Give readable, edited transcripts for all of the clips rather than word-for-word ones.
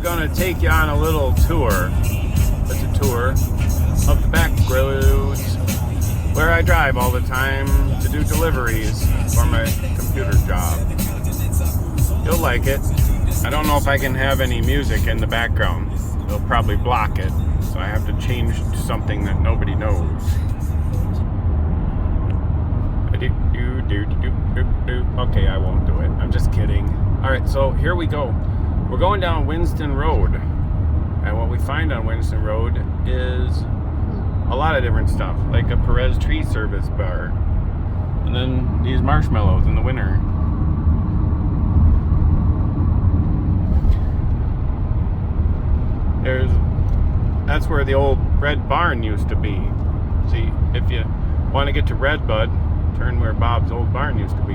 gonna take you on a little tour. It's a tour of the back roads where I drive all the time to do deliveries for my computer job. You'll like it. I don't know if I can have any music in the background. They'll probably block it, so I have to change to something that nobody knows. Okay, I won't do it. I'm just kidding. Alright, so here we go. We're going down Winston Road. And what we find on Winston Road is a lot of different stuff, like a Perez Tree Service bar. And then these marshmallows in the winter. That's where the old Red Barn used to be. See, if you want to get to Redbud, turn where Bob's old barn used to be.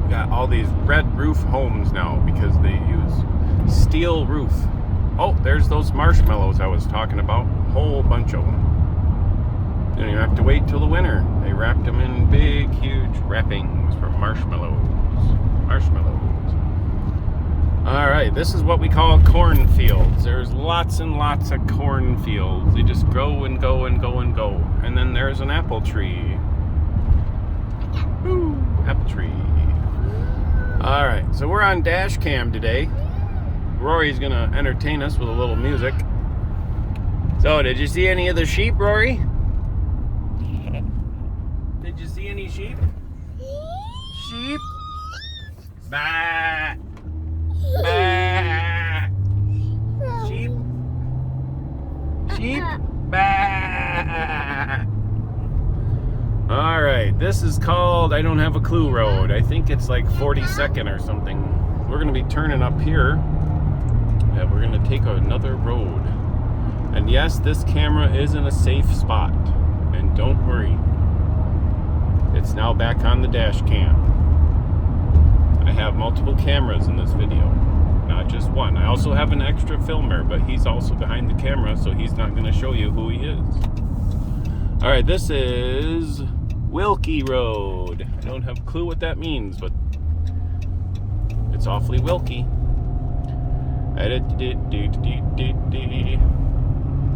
We got all these red roof homes now because they use steel roof. Oh, there's those marshmallows I was talking about. A whole bunch of them. You don't even have to wait till the winter. They wrapped them in big, huge wrappings for marshmallows. Alright, this is what we call cornfields. There's lots and lots of cornfields. They just grow and go and go and go. And then there's an apple tree. Woo, apple tree. Alright, so we're on dash cam today. Rory's gonna entertain us with a little music. So, did you see any of the sheep, Rory? Did you see any sheep? Sheep? Bah! Bah! Sheep? Sheep? Bah! Alright, this is called I Don't Have a Clue Road. I think it's like 42nd or something. We're going to be turning up here. And we're going to take another road. And yes, this camera is in a safe spot. And don't worry. It's now back on the dash cam. I have multiple cameras in this video, not just one. I also have an extra filmer, but he's also behind the camera, so he's not going to show you who he is. Alright, this is Wilkie Road. I don't have a clue what that means, but it's awfully Wilkie.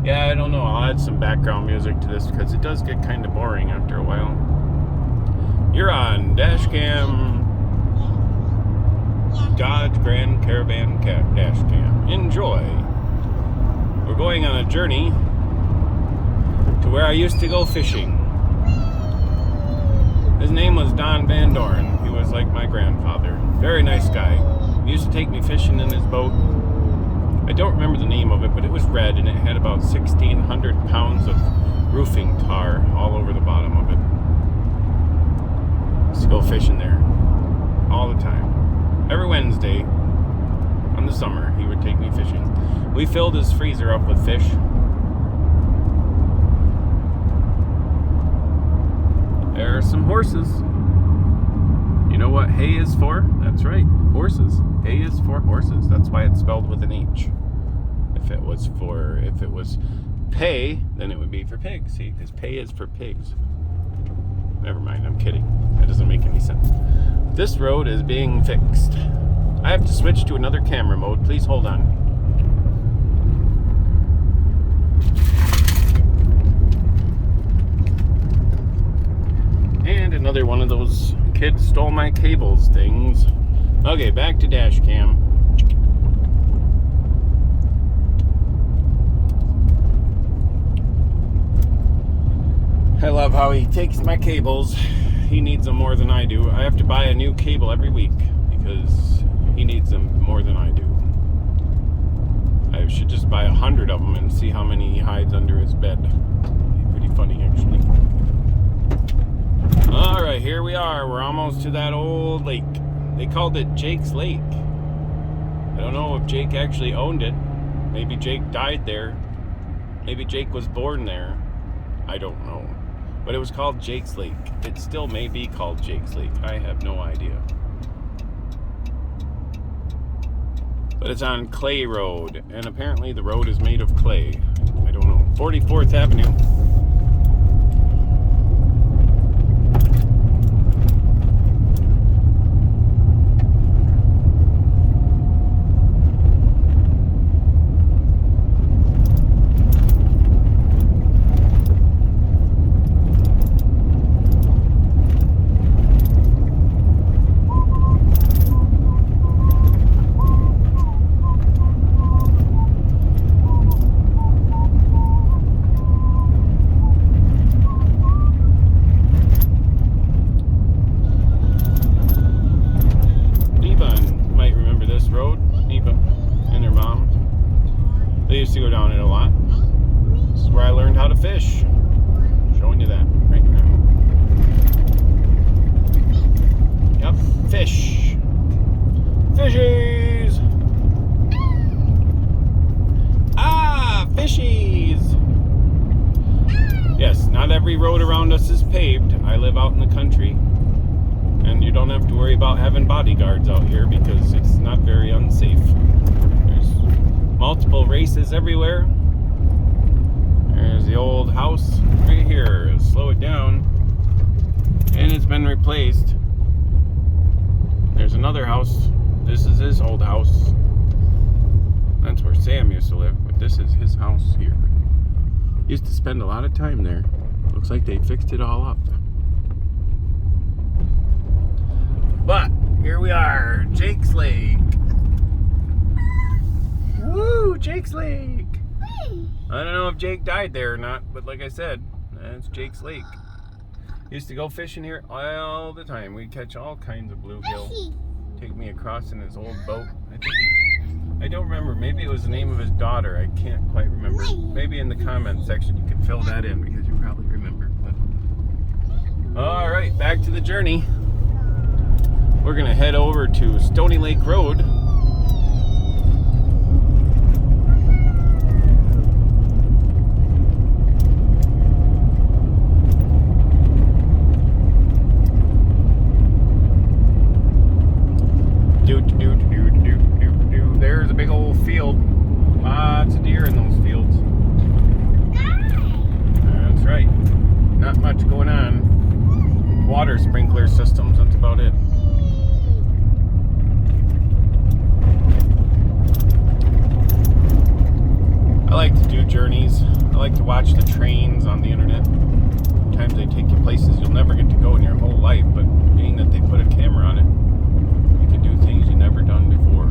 Yeah, I don't know. I'll add some background music to this because it does get kind of boring after a while. You're on Dashcam Dodge Grand Caravan dash cam. Enjoy. We're going on a journey to where I used to go fishing. His name was Don Van Dorn. He was like my grandfather. Very nice guy. He used to take me fishing in his boat. I don't remember the name of it, but it was red and it had about 1,600 pounds of roofing tar all over the bottom of it. Used to go fishing there all the time. Every Wednesday in the summer, he would take me fishing. We filled his freezer up with fish. There are some horses. You know what hay is for? That's right, horses. Hay is for horses. That's why it's spelled with an H. If it was pay, then it would be for pigs. See, because pay is for pigs. Never mind, I'm kidding. That doesn't make any sense. This road is being fixed. I have to switch to another camera mode. Please hold on. And another one of those kids stole my cables things. Okay, back to dash cam. I love how he takes my cables. He needs them more than I do. I have to buy a new cable every week because he needs them more than I do. I should just buy 100 of them and see how many he hides under his bed. Pretty funny, actually. Alright, here we are. We're almost to that old lake. They called it Jake's Lake. I don't know if Jake actually owned it. Maybe Jake died there. Maybe Jake was born there. I don't know. But it was called Jake's Lake. It still may be called Jake's Lake. I have no idea. But it's on Clay Road. And apparently the road is made of clay. I don't know. 44th Avenue. fish. Fishies! Ah, fishies! Yes, not every road around us is paved. I live out in the country. And you don't have to worry about having bodyguards out here because it's not very unsafe. There's multiple races everywhere. There's the old house right here. Slow it down. And it's been replaced. There's another house. This is his old house. That's where Sam used to live, but this is his house here. Used to spend a lot of time there. Looks like they fixed it all up. But here we are, Jake's Lake. Woo, Jake's Lake. I don't know if Jake died there or not, but like I said, that's Jake's Lake. Used to go fishing here all the time. We'd catch all kinds of bluegill. Take me across in his old boat. I don't remember. Maybe it was the name of his daughter. I can't quite remember. Maybe in the comment section you can fill that in because you probably remember. But... all right, back to the journey. We're gonna head over to Stony Lake Road. There's a big old field. Lots of deer in those fields. That's right. Not much going on. Water sprinkler systems, that's about it. I like to do journeys. I like to watch the trains on the internet. Sometimes they take you places you'll never get to go in your whole life, but being that they put a camera on it, you can do things you've never done before.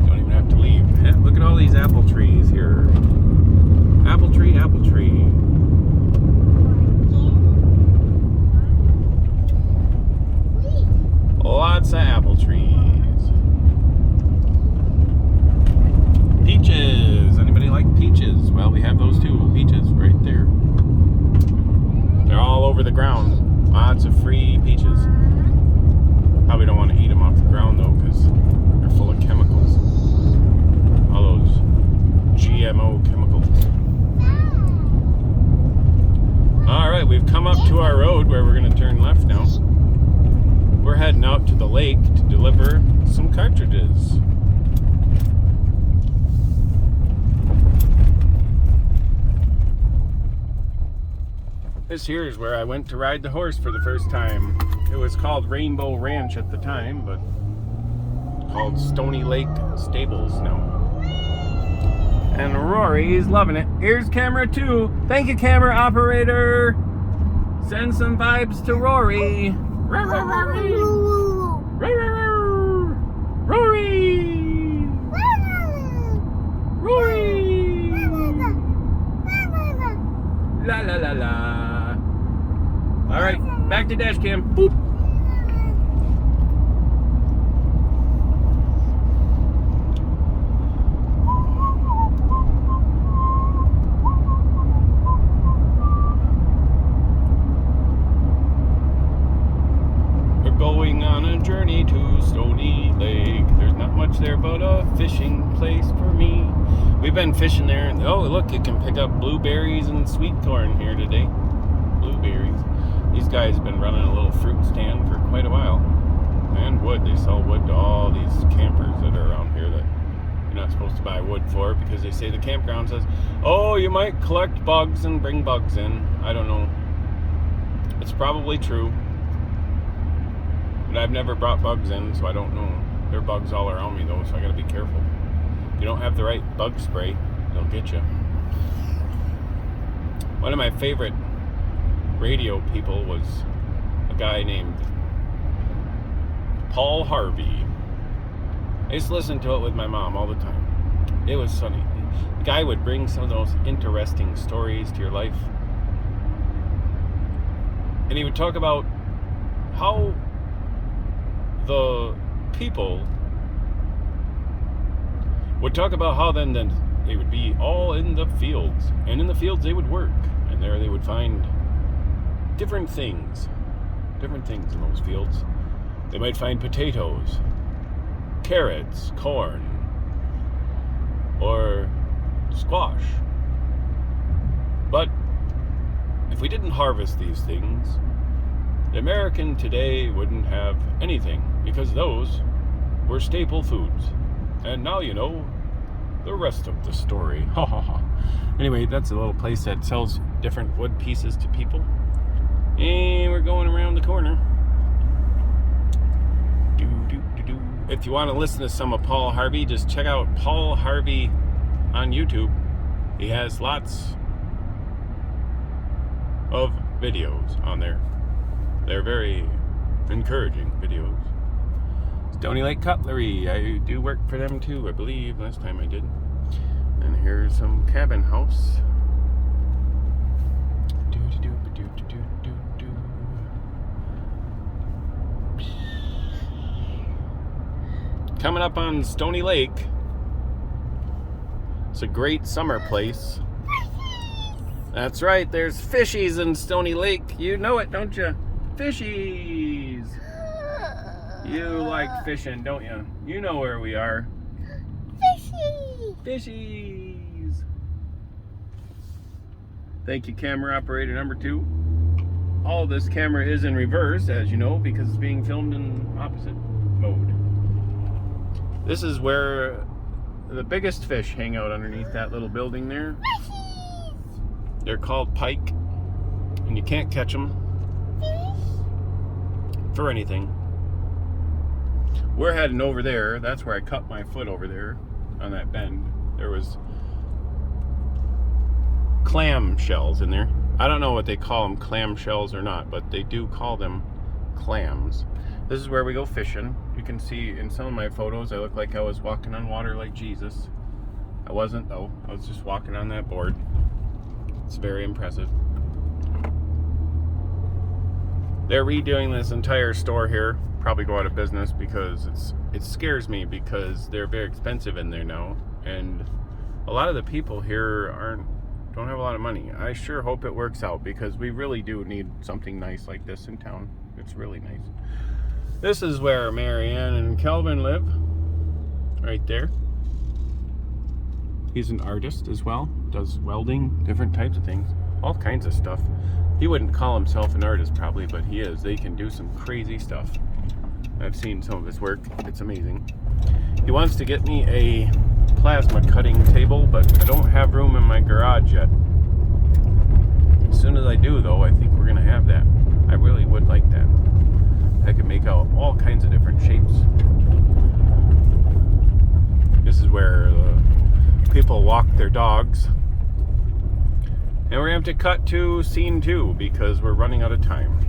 You don't even have to leave. Yeah, look at all these apple trees here. Apple tree, apple tree. Lots of apple trees. Peaches. Anybody like peaches? Well, we have those too. Peaches right there. They're all over the ground. Lots of free peaches. Probably don't want to eat them off the ground though because they're full of chemicals. All those GMO chemicals. Alright, we've come up to our road where we're going to turn left now. We're heading out to the lake to deliver some cartridges. This here is where I went to ride the horse for the first time. It was called Rainbow Ranch at the time, but called Stony Lake Stables now. And Rory's loving it. Here's camera 2. Thank you, camera operator. Send some vibes to Rory. Rory! Rory! La la la la. All right, back to dash cam. Boop. Going on a journey to Stony Lake. There's not much there but a fishing place for me. We've been fishing there and oh look, you can pick up blueberries and sweet corn here today. Blueberries. These guys have been running a little fruit stand for quite a while. And wood. They sell wood to all these campers that are around here that you're not supposed to buy wood for because they say the campground says, oh, you might collect bugs and bring bugs in. I don't know. It's probably true. But I've never brought bugs in, so I don't know. There are bugs all around me, though, so I gotta be careful. If you don't have the right bug spray, they'll get you. One of my favorite radio people was a guy named Paul Harvey. I used to listen to it with my mom all the time. It was funny. The guy would bring some of those interesting stories to your life. And he would talk about how the people would talk about how then they would be all in the fields, and in the fields they would work, and there they would find different things in those fields. They might find potatoes, carrots, corn, or squash. But if we didn't harvest these things, the American today wouldn't have anything, because those were staple foods. And now you know the rest of the story. Ha ha ha. Anyway, that's a little place that sells different wood pieces to people. And we're going around the corner. If you want to listen to some of Paul Harvey, just check out Paul Harvey on YouTube. He has lots of videos on there. They're very encouraging videos. Stony Lake Cutlery, I do work for them too, I believe. Last time I did. And here's some cabin house. Coming up on Stony Lake. It's a great summer place. That's right, there's fishies in Stony Lake. You know it, don't you? Fishies! You like fishing, don't you? You know where we are. Fishy! Fishies! Thank you, camera operator number 2. All this camera is in reverse, as you know, because it's being filmed in opposite mode. This is where the biggest fish hang out underneath that little building there. Fishies! They're called pike, and you can't catch them for anything. We're heading over there. That's where I cut my foot over there on that bend. There was clam shells in there. I don't know what they call them, clam shells or not, but they do call them clams. This is where we go fishing. You can see in some of my photos I look like I was walking on water like Jesus. I wasn't though. I was just walking on that board. It's very impressive. They're redoing this entire store here. Probably go out of business because it scares me because they're very expensive in there now, and a lot of the people here don't have a lot of money. I sure hope it works out because we really do need something nice like this in town. It's really nice. This is where Marianne and Kelvin live, right there. He's an artist as well, does welding, different types of things, all kinds of stuff. He wouldn't call himself an artist probably, but he is. They can do some crazy stuff. I've seen some of his work. It's amazing. He wants to get me a plasma cutting table, but I don't have room in my garage yet. As soon as I do, though, I think we're going to have that. I really would like that. I could make out all kinds of different shapes. This is where people walk their dogs. And we're going to have to cut to scene 2 because we're running out of time.